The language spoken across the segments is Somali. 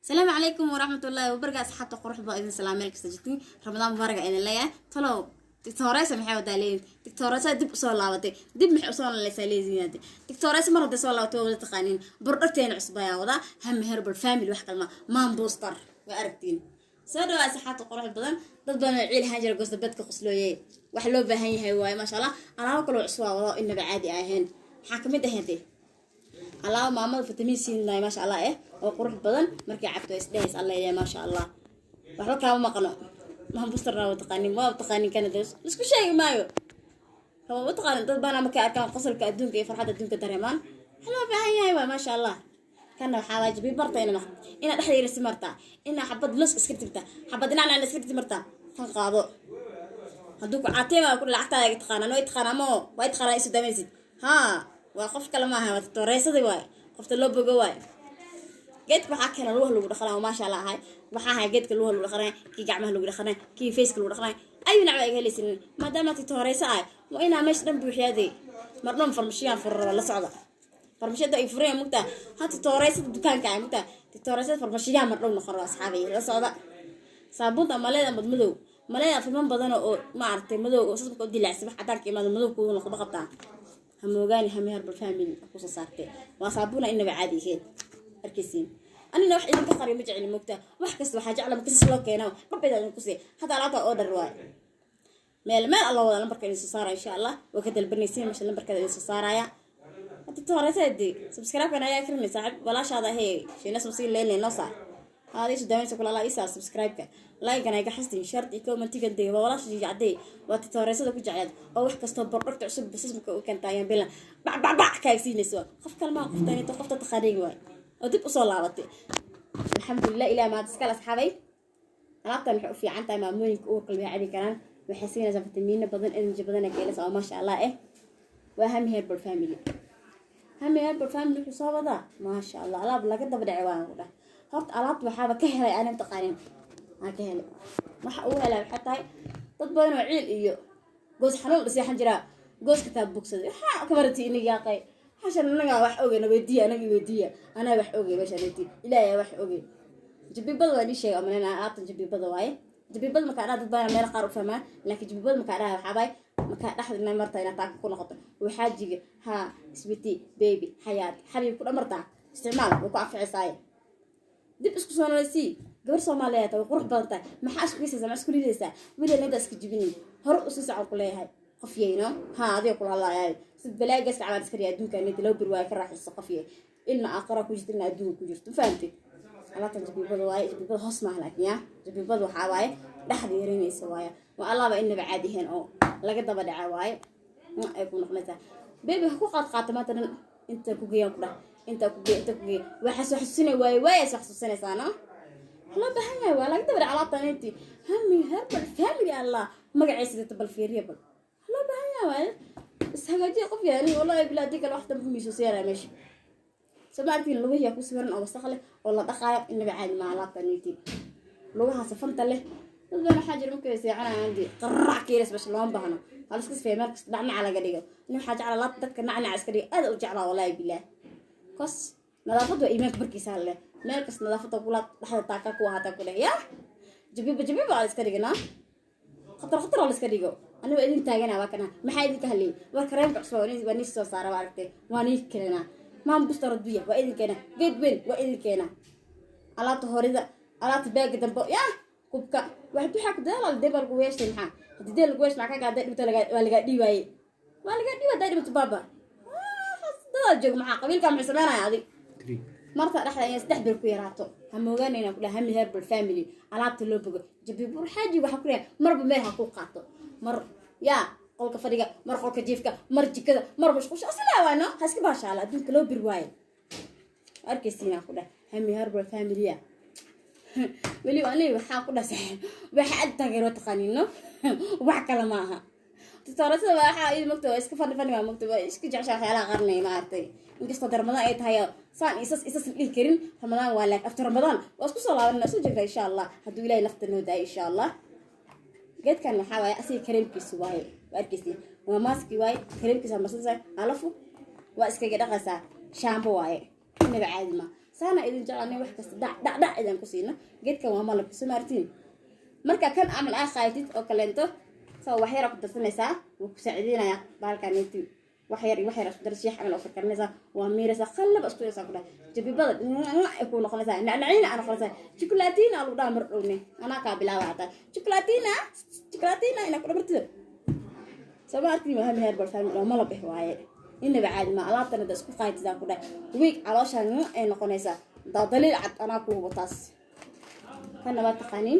السلام عليكم ورحمة الله وبركاته. أصحاب قروح بإذن سلام عليكم سجدتني رمضان مبارك إذن الله طلعوا دكتورة سمحوا دالين دكتورة دب صار لعوتي دب محصول اللي سالي زيادة دكتورة مرة دسول لعوتي ولا تقانين برقتين عصبية وضع هم هرب الفاميلي وحكي ما بوستر وأركتين صاروا أصحاب قروح بدن ضد عيل هاجر قصد بدك قصلويه وحلو بهاي هواي ما شاء الله أنا أكل عصوا وضع إنه بعادي أهين حاكمين دهنتي الله ماما فيتامين سي ما شاء الله إيه وقروح بدن مركي عبتو إسدايس الله يا ما شاء الله وحلو كلام ما قنع ما هم بوسترنا وتقاني ما بتقاني كان دوس بس كل شيء مايو هو بتقاني ضد بنا مكان كان قصر كأدون كي فرحة أدون كدرمان حلو بهاي ما شاء الله كان حواجب بيبرتا إن أحد يرسم مرتا إن حبض لص سكرتبتا حبضنا على سكرت مرتا فقاضو هدوك عتيمة كل عتاية يتقانا نو يتقانا مو ويتقانا يسود دميزي ها وقف كلامها وتتوريس ذي واي قفت اللب جواي جيت بحكي أنا روح لو دخلنا وما شاء الله هاي بحاها جيت كل روح لو دخلنا كي جعمه لو دخلنا كي فيس كل دخلنا أي نوع يجي سن ما دام تتوريس هاي وإنا مش نبي بحياتي مرنم فرمشيان فر ولا صعدة فرمشيان ده يفرق مكتا هات تتوريس الدكان كاي مكتا تتوريس فرمشيان مرنم نخرج أصحابي لا صعدة صابون تمالي أنا بدمدو ملايا في من بدنا أو ما عرفت مدو وصلت كودي العسب حتى كي ما مدو كون خبق قطع هم وجاني هم يهرب الفاميلي أقصى صارتي وصابونا إنه بعادي هيد أركسين أنا لو واحد إذا كخري مجعل المكتة وحكست وحاجة على مكسس لوكينا ببدأ نكسي حتى لا تأودر رواي مال الله ولا نبرك الإنسان إن شاء الله وكذا البرنيسين مش نبرك الإنسان يا التطورات هذي سبسكرايب كنا يا كريم صاحب ولا شاذ هي في ناس مصير لين نصع هذا إيش دايما تقول الله يسار سبسكرايب لايك أنا جحستي شرط يكومنتي كدي ولا شيء عادي وتتورث هذا كجعاد أو واحد كستبر ركت عصب بس اسمك وكان تايم بلا بع كايسين نسوا خف كلمة خف تاني تخفت تخريج واي ودب أصول عوضتي الحمد لله إلى ما تسكال أصحابي أنا أطلع في عن تايم ماموني كأوكل بيعدي كلام وحسينا زي فيتامين بدن إن جبنا كيلس أو ما شاء الله إيه وأهم هي بالفاميلي هم هي بالفاميلي حصابة ده ما شاء الله لا بلا كده بدع عوان وده هرت ألعب وحابة كهلا أنا متقارن كهلا ما حقولها لا حتى تطبقنا عيل إيو جوز حنون بس يحنجرا جوز كتاب بوكس ها كبرتي إني يا قي عشان أنا واحد أوجي أنا بدي أنا واحد أوجي باش أنتي لا يا واحد أوجي جبي بدو لي شيء أما أنا عاطل جبي بدو واي جبي بدو مكانات تطبقنا ميل قارب فما لكن جبي بدو مكانها حباي مكان أحد من مرتين تاك كل خطر وحاجي ها سبتي بيبي حياتي حبيبي كل مرتين استعمال وقف عصاي dib isku soo noolisi gabar Soomaaliyeed oo qurux badan tahay maxaa isku geysay isku liidaysa wili leeda iska jibinin hor u sii socon ku leeyahay qofyeeno ha adiga ku halaayay sid balaaga iska caawin iska riyaa adduunka inta loo birwaay ka raaxayso qofye ilna aqra ku jirtay adduunka ku jirto fahamtay ala tan jibibada waay jibibada hoos ma halaakin ya jibibada waxa waay dhaxda yareynaysa waay wa allaaba inaba caadihin oo laga daba dhaca waay ma ay ku noqonaysa beebe ku qaad maatan inta ku geeyaan ku dhax انت كوجي وحسسني واي حسسني سنه لا بهاي ولا قدر على طنيتي همي هرب فاميلي الله مقعيس تبل فيريبل لا بهاي بس هاجي قف يعني والله بلاديك الواحده بميسو سياره ماشي سمعتي لو هي كسرن او وسخله والله دقايق اني بعد ما على طنيتي لوها سفنت له انا حاجه ممكن يسيعنا عندي قرع كيرس باش لون بهنا خلاص كس في مركز دعنا على قديقه انه حاجه على لط دك نعنع عسكري اد وجعله والله بالله كوس نظافة وإيمانك بركيس هلا مالكس نظافة وقولات لحد تاكا كوها تاكله يا جبيب على سكريجنا خطر على سكريجو أنا وإذن تاجنا وكنا ما حد يكهلي وكريم بعصورين ونيس صار وعرفته وانيس كلنا ما بستر الدنيا وإذن كنا جد بين وإذن كنا على طهوري على تباق دمبو يا كوبكا واحد يحك ده على الدبل قويش تنحى الدبل القويش معك قاعد بتلقى ولا قاعد ديواي داير بتبابا جوج مع قبيل كم حسبنا هذه مرة راح يستحضر كيراتو هم وجانينا كلها هم هرب الفاميلي على طلوب جبي بور حاجة وحكرين مر بمرها كوقاتو مر يا قولك فريقة مر قولك جيفك مر جي كذا مر مش خوش أصلا وانا حسك باش على دين كلو برواي أركستينا كلها هم هرب الفاميليا ولي وأنا وحاكونا سح وحد تغيروا تقنينه وحكلا معها تتورث waxa ay magto iska fadhi ma magto iska jecesha xeelaa qarnay maartay inkastoo Ramadan ay tahay saan isas dhig karin Ramadan waa laak after Ramadan waa isku soo laabanaa soo jeedaa insha Allah haduu Ilaahay nafta noo daay insha Allah geedkan waxa waay asii kareemkiisu waay arkisi waa maski waay kareemkiisa marsan alafu waa iska dhaqaysa shaambo waay inaba caadi ma saana idin jeclaanay wax kasta dhac idin ku siino geedkan waa malabka Soomaartiin marka kan amal ah qaydid oo kaleento soo wax yar ku darsanaysaa wuu ku saacideynaya baalkan intii wax yar isku dar sheex amal oo karkarnaysa waa miiraysa qalab isku yeesha kula jabibada ay ku noqonaysaa nacnacina aan noqonaysaa chocolaatina alu dhaamar dhowne ana ka bilaaba hada chocolaatina ina ku dhabartido Soomaartiin waa heer barfaan oo malab ah waaye inaba caadi ma alaabtan isku qaydida ku dhaay week calooshan ay noqonaysaa daliil cad ana ku wataas kana waa taqaanin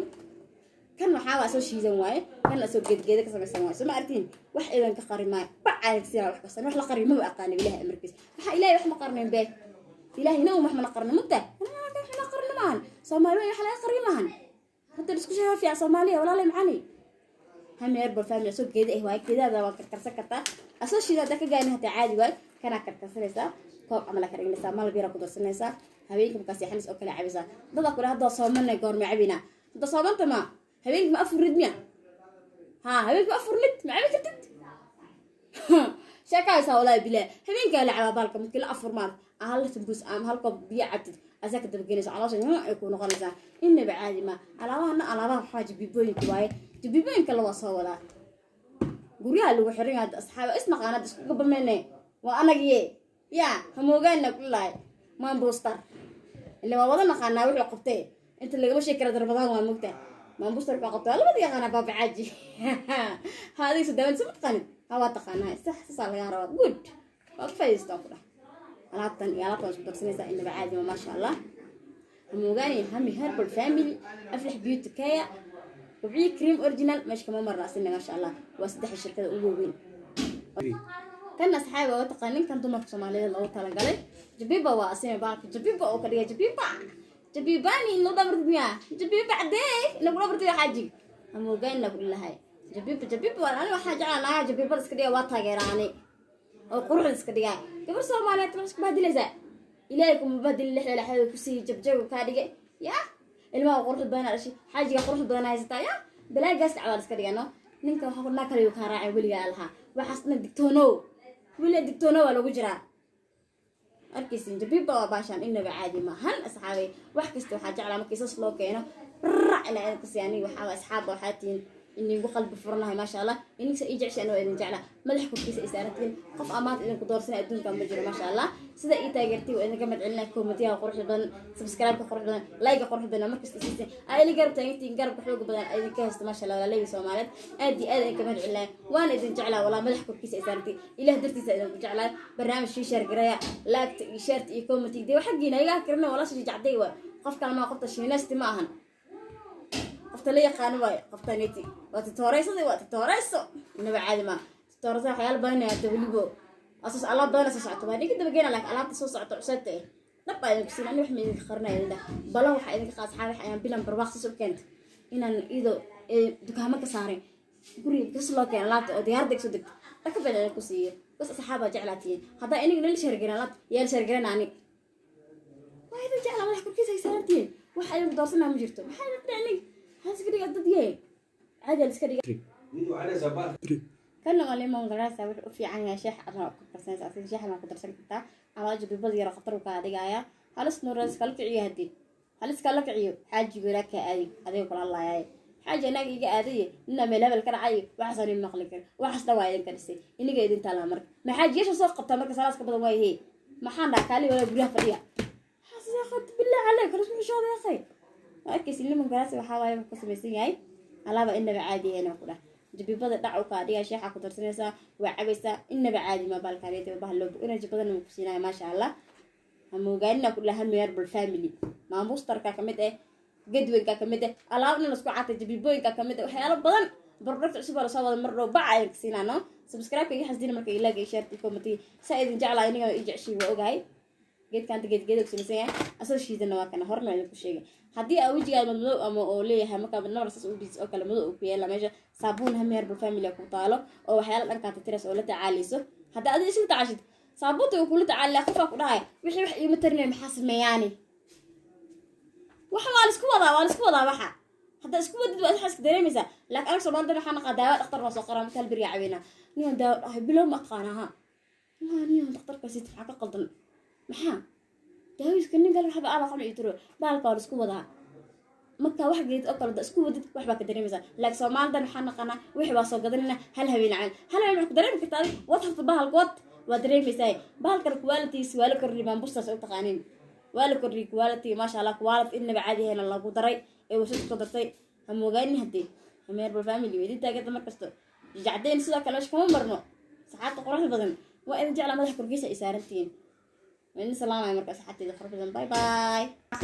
kan waxaa soo shiidan waaye kan la soo geedgeeda ka samaysan waaye Soomaartiin wax idan ka qarimaay bacaysiina wax kasta wax la qarimo ma aqaan ilaahay amarkiis waxa ilaahay wax ma qarneen bee ilaahayna wax ma qarneen mudda ana wax la qarnimaan Soomaaliya wax la qarimaan hadda isku shaqo fiican Soomaaliya walaalay macani hameer barfaamil soo geeda ah waaye geedada waa karkarsan kartaa asoo shiidada ka gaani hada caadi waaye kana karkarsanaysa koob amal ka dhignaysa mal biira ku darsanaysa habeenkii markaas yaxnis oo kala cabisa dada kula hadda Soomaaliya goorma cabina hadda Soomaalta ma habeenkii ma afurrid miya habeenkii ma afurrid ma cabi kartid shaqaysa walaa bilaa habeenkii la cabaa balka markii la afurmaan hal tambus am hal koob biyo cabtid asaka dabgeynaysa caloosha ay ku noqonaysaa inaba caadi ma alaabaha xaaji bibooyinka waaye bibooyinka la wasoo wada guriga lagu xiran yahay asxaab isnaqaanad isku gabameene waa anagiye ya hamoogaana kullay maan booster ilaa waa wada naqaanaa wixii qabtay inta laga sheekay Ramadan waa mugta maan booster ka qabtay labada yaqaan baba caaji haadii sadawad soo taqaanid hawa taqaanaa sax laga rabo good waa faysto ku alaabtan isku darsanaysa inaba caadi ma sha Allah hamoogaani hami herbal family aflax beauty kaya وبعي كريم أوريجينال مش كمان مرة أصلنا ما شاء الله واسدح الشركة أولوين كان أصحابي وتقنين كان دوما في Soomaaliya الله تعالى قال جبيبة واسمه باك جبيبة أو كريه جبيباني إنه دبرت بيا جبيبة عدي نقول دبرت يا حاجي هم وجاين نقول لها جبيبة وأنا حاجة أنا جبيبة السكرية واطها جراني أو قروح السكرية قبل Soomaaliya تمسك بهدل زي إليكم بهدل اللي حلو كسي جبجب وكارجة يا ilmaha quruxda badan ashi xaajiga quruxda badan haysta ya balaagas caawal iska dhigano ninka waxa la kaliyo ka raacay waliga alha waxaasna digtoono waa lagu jiraa arkaysin jabiba waa baashan inaba caadi ma han asxaabay wax kasta waxa jeclaa markii soo loo keeno raac ila ay kasiyani waxa asxaab waxaatiin inni ugu qalbi furnahay ma sha Allah inisa ii jeceshay anoo idin jeclaa madax korkiisa ay saaratiin qof amaad idin ku doorsan adduunka ma jiro ma sha Allah sida ii taageertay waa idin ka madcelinaa koomadiyaha quruxda badan subscribe ka quruxda badan like ka quruxda badan markasta siisay ay li garab taagtiin garab xoog badan ay idin ka haysto ma sha Allah walaalay Soomaaliyeed aad ay ka madcelinaa waan idin jeclaa walaa madax korkiisa ay saartay ilaah dartiisa idin ku jeclaa barnaamij share gareeya like iyo share iyo comment iyo waxagiina iga karna wala soo jacday waa qof kale ma qofta shiinasti ma ahan قفتلي يقان واي قفتانيتي واتتوريسو إنه عادي ما تتوريسو حيال باينة توليبو أساس الله باينة سوسعته بعدين كده بقينا لك الله تسوسعته عسته نبى يكسين أنا وحمي ذكرنا إذا بلاه حياتك خاص حاجة حيان بيلم برواق سوق كنت إن إذا دكامة كسارين قريب كسلوا كان لا ديار دك صدق لكن بدنا كسيه بس أصحابه جعلتين هذا إني قلنا شرقنا لا يا شرقنا عني وهذا جعل ما يحكوا كيس يسارتين واحد مدرسنا مجرته واحد يعني هذا سكري قد ديه عادي السكري كان مالي من غراسة وفي عنها شيح أنا كرسان أصلا شيح ما قدر سكتة على وجه ببضي رخطر وكذا جاية هلس نور سكالك عيه هدي هلس سكالك عيه حاجة وراك هذه يقول الله ياي حاجة ناقي هذه إنما ملابل كرعي وحصل المخلق وحصل وايد كرسي إني قاعدين تلامر ما حاجة يشوف سوق قطة مركز خلاص كبر واي هي ما حنا كالي ولا بريها فريا حاسس يا أخي بالله عليك رسم شو هذا يا أخي أكيد اللي من غراسة وحاول يفكر بسيء هاي على إنه عادي هنا كله جبي بدأ دعوة كادية شيء حكوا ترسنسا وعبسا إنه عادي ما بالكاريته وبهلو إنه جبي بدأ نفسينا ما شاء الله هم وجاينا كلها هم يربو الفاميلي ما مستر كمدة جدول كمدة على إنه نسقط عطى جبي بوي كمدة وحياة بدن بربرت عصبة رصابة مرة بعد كسينا نو سبسكرايب كي حسدين مركي يلاقي شير كومنتي سعيد جعل عيني يجع شيء وأوجاي جيت كانت جيت وسنسيا أصل شيء ده نواكنا هرنا يعني شيء haddii aa wejigaad madmadow ama oo leeyahay markaa badnabar saas u dhis oo kale madow ku yeela meesha saabuun hameer bal family ku taalo oo waxyaalo dhanka tiras oo la tacaalayso hadda aad isla tacaashid saabuunta uu kula tacaala qofa ku dhahay wixii wax iima tarnay maxaa sameeyani waxa waa isku wadaa waxa hadda isku wadid waa xask dareemaysa laakiin aniga Soomaaliya waxaan qadaawad dhakhtar waa soo qaran kal bariya caawina niyo daaw bilow ma qaanaha niyo dhakhtarka si xaq qaldan maxaa داويس كنن قال waxba ala qamay tiro baalka war isku wada marka wax geed oo kala isku wadid waxba ka dareemaysa laakiin Soomaalidan waxaan naqana wixii waa soo gadanina hal habeen aan ku dareemi kartaa wad bahalkood waa dareemaysaa bahalka quality waa la kordhiyay baan bustas u taqaanin waa la kordhiyay quality ma sha Allah quality inaba caadi heena lagu daray ee wasad ku dartay ama ogaani hadii ameer family weedii taagada markasto jacdeen sidoo kale wax kama marno saxaad qurux badan waa in jecla madax korkiisa ay saarantiin وإن سلام عليكم مركز حتى إذا خرجنا باي باي.